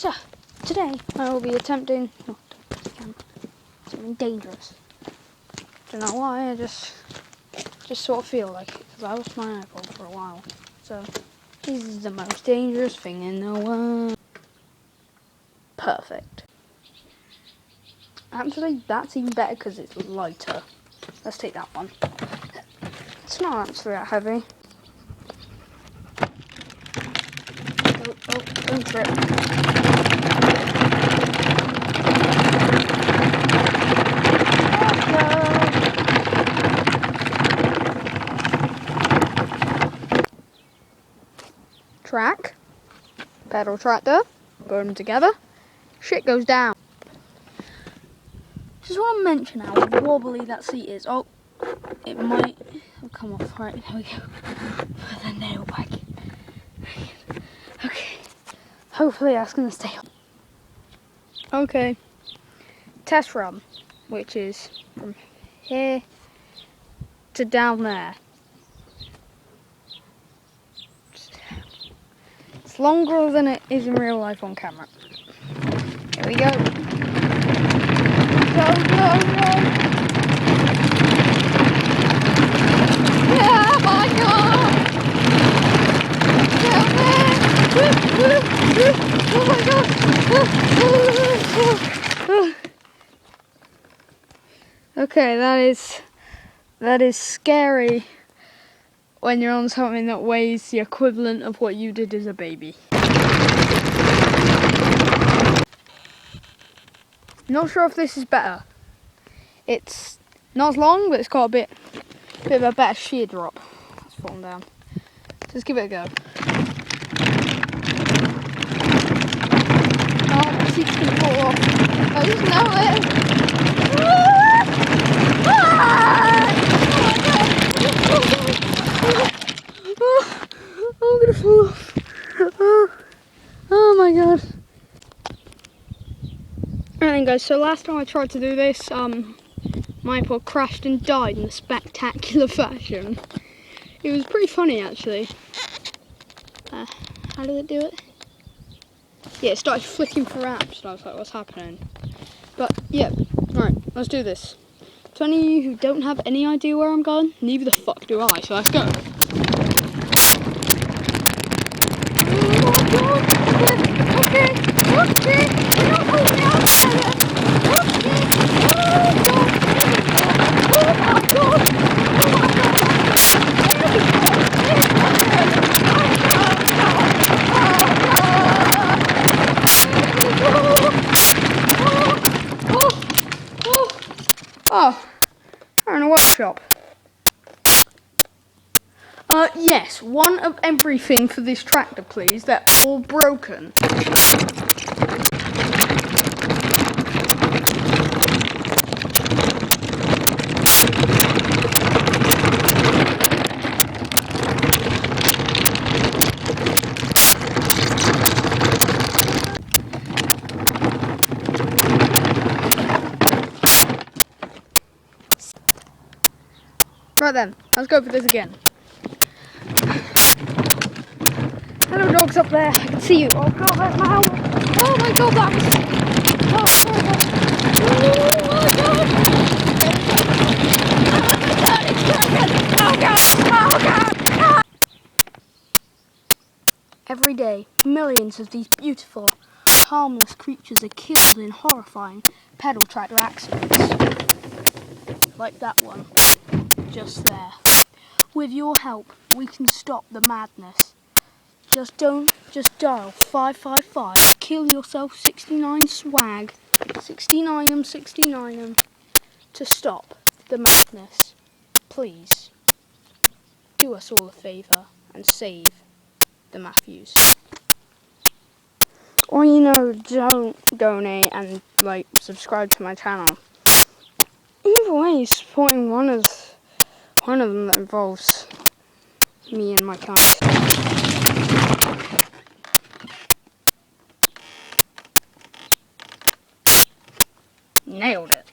So, today I will be attempting something dangerous. Don't know why, I just sort of feel like it, because I lost my iPhone for a while. So, this is the most dangerous thing in the world. Perfect. Actually, that's even better because it's lighter. Let's take that one. It's not actually that heavy. Oh, don't trip. Track, pedal tractor, put them together, shit goes down. Just want to mention how wobbly that seat is. Oh, it might come off. Right, there we go. Put the nail back. Okay, hopefully that's going to stay on. Okay, test run, which is from here to down there. It's longer than it is in real life on camera. Here we go. Go, go, go! Yeah, my God! Down there! Oh my God! Okay, that is scary when you're on something that weighs the equivalent of what you did as a baby. Not sure if this is better. It's not as long, but it's got a bit of a better shear drop. It's falling down. Let's give it a go. Oh, my seat's gonna fall off. I just know it. I'm gonna fall off. Oh my God. Alright guys, so last time I tried to do this, my iPod crashed and died in a spectacular fashion. It was pretty funny actually. How did it do it? Yeah, it started flicking for apps and I was like, what's happening? But yeah, alright, let's do this. To any of you who don't have any idea where I'm going, neither the fuck do I, so let's go. Okay. Oh, we're in a workshop. Yes, one of everything for this tractor, please. They're all broken. Right then, let's go for this again. Hello dogs up there, I can see you. Oh God, that's my helmet. Oh my God, that was... Oh my God. Oh God. Every day, millions of these beautiful, harmless creatures are killed in horrifying pedal tractor accidents. Like that one. Just there. With your help, we can stop the madness. Just dial 555. Kill yourself 69 swag. 69 to stop the madness. Please. Do us all a favour and save the Matthews. Or don't donate and subscribe to my channel. Either way, supporting one of them that involves me and my cats. Nailed it.